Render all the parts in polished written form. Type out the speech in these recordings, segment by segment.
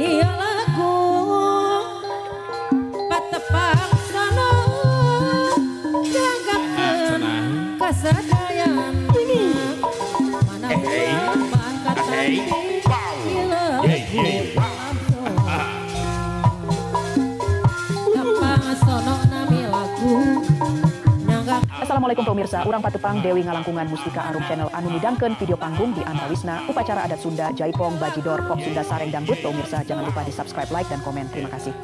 Iya lagu patepang sono dianggapkan kesadayan mana bulan kata gila kapang sono nami lagu. Assalamualaikum pemirsa, Urang Patepang Dewi Ngalangkungan Mustika Arum Channel anu midangkeun video panggung di Antawisna upacara adat Sunda Jaipong Bajidor Pop Sunda Sareng Dangdut. Pemirsa jangan lupa di subscribe, like, dan komen. Terima kasih.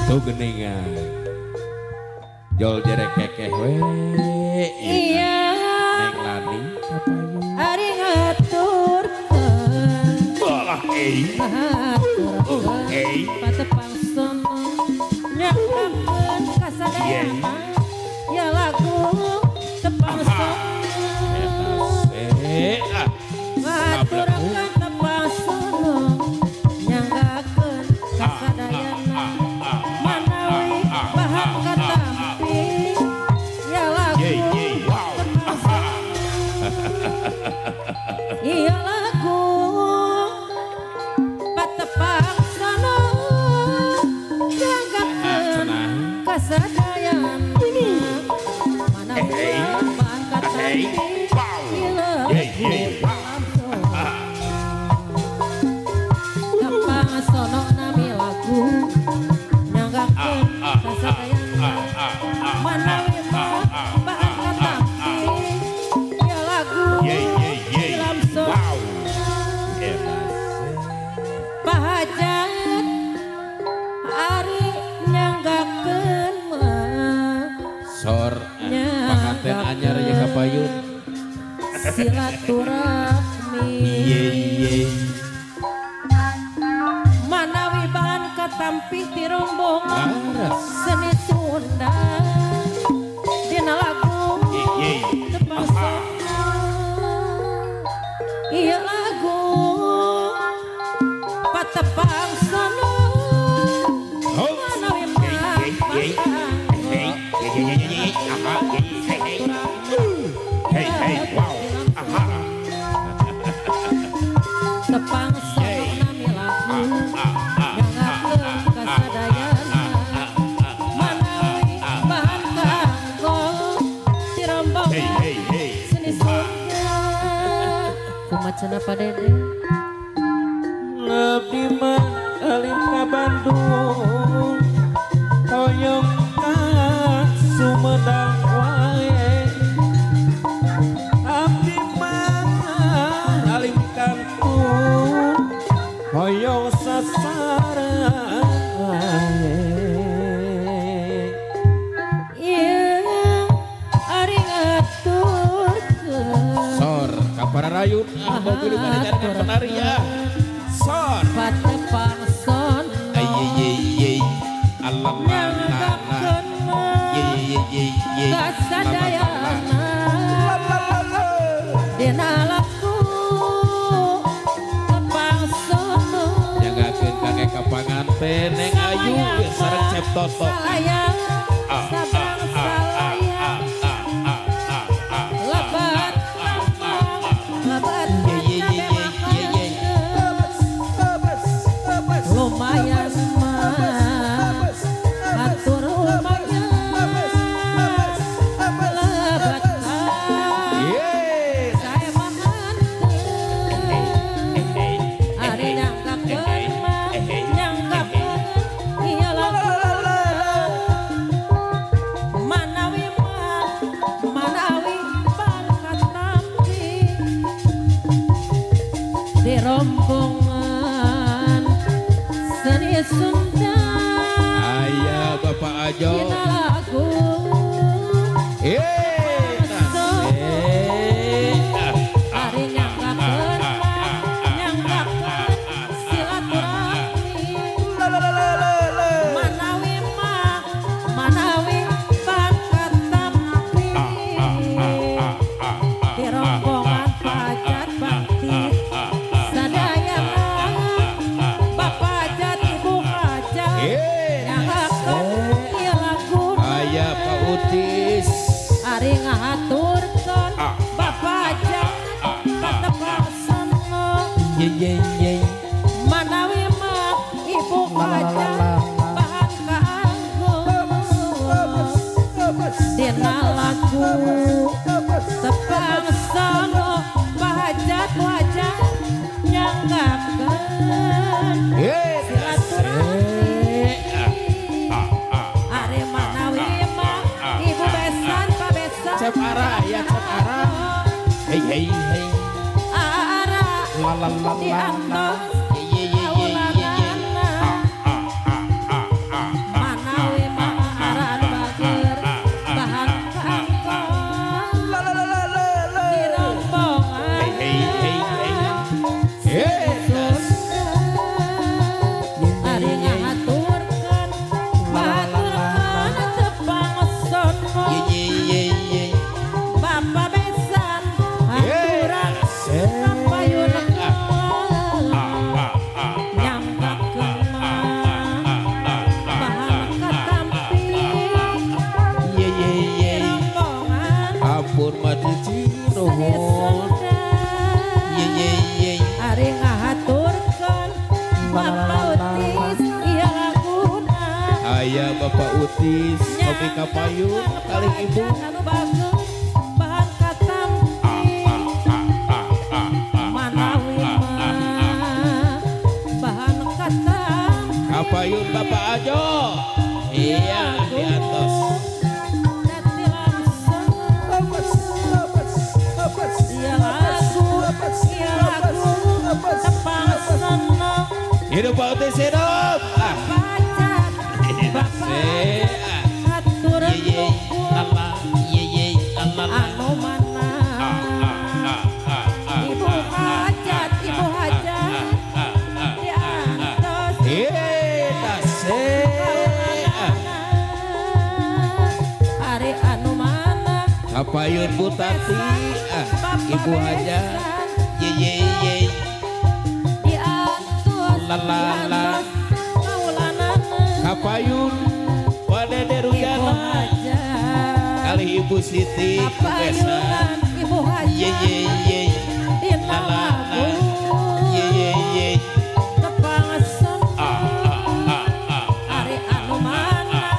Tuh geningan jol jerek kekeh we Iya Neng Lani ari ngaturkeun balah patepang sono nyakakeun kasadayan ya lagu tepang sono ngaturakeun tepang sono nyanggakeun kasadayan manawi bahan katampi ya lagu tepang sono iya lagu patepang sono dianggapkeun kasadayan manawi bahan katampi gila kapang sono nami lagu nyanggakeun kasadayan manawi bahan katampi ya lagu langsung pahajat ari nyanggakeun sor panganten anyar ya kapayun silaturahmi manawi bahan katampi ti rombongan seni Sunda dina lagu tepang sono iya lagu patepang sono manawi bahan tepang sono nami lagu nyanggakeun kasadayan manawi bahan kanggo ti rombongan seni Sunda kumacana padede ngabdi mah alim ka Bandung hoyong ka Sumedang wae abdi mah alim kampung hoyong sasaran wae iya ari ngaturkeun sor kapara rayun mobil mana cari penari ya sor patepang sono alam nyanggakeun kasadayana dina lagu tepang sono nyanggakeun kakek kapanganten Neng Ayu sareng Cep Toto salayang sabang salayang lebat lebat lumayan mas atur lumayan lebat saya makan ari nyangkakeun mah nyangkakeun iya lagu Sunda Ayah Bapak Ajo. dina lagu ari nyangkakeun silaturahmi manawi bakat tampi di rombongan pajat bakti sadayana bapak hajat ibu hajat nyangkakeun ieu lagu Ayah Pak Utis. ari ngaturkeun bapak hajat katepasana Ye. manawi mah ibu hajat bahan kaanggo dina lagu sepangsana bahajat wajah nyanggakeun silaturahmi are manawi mah ibu besan pa besan Cepara ya cepara. Hei. ara diantos kaulanana manawi mah aran bager bahan kaangkon di rombongan ari ngaturkeun tepangsono Bapak besan aturan kapayun nyangkakeun bahan katampi rombongan Ampun mati nuhun. ari ngahaturkeun Bapak Utis ieu laguna Ayah Bapak Utis. Kopi kapayun kali ibu. anu bagus bahan katampi manawi mah bahan katampi Kapayun Bapak Ajo. Iya di atas. dadi langsung ieu lagu tepangsana Hidup Pak Utis hidup. pajat bapak atur anu mana ibu hajat diantos hari anu mana Kapayun Butati. Ibu aja. diantos kaulanana Kapayun pada ibu Deruyana. hajat Kali Ibu Siti kapayunan ibu hajat dina lagu tepangsono ari anu mana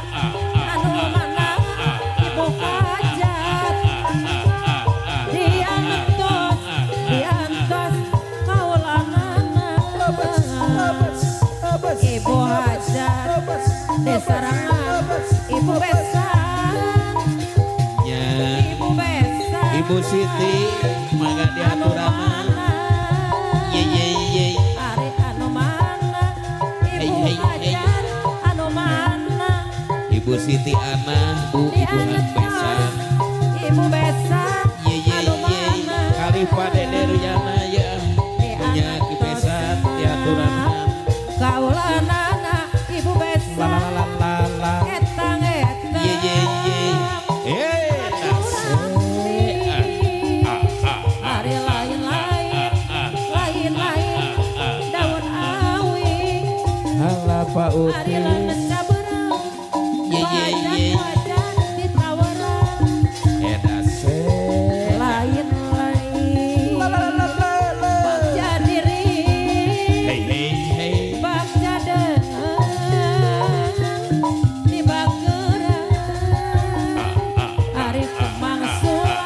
ibu hajat diantos kaulanana ibu hajat desarangan ibu besan ibu besan Ibu Siti mangga anu diaturan. mana ari anu mana ibu hajat anu mana Ibu Siti Ana Bu Ibu Besan. ibu besan anu mana Kali pada Deruyana ya punya kipesan diaturan. kaulanana ibu besan etang hari lain daun awi Pak hari lemes caberang wajah ditawaran lain bagja diri bagja dengan di bageran hari kemangsula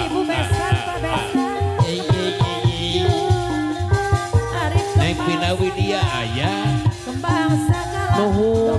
ibu besan pak besan hari Neng Pina Widya ayah kembang segala nuhun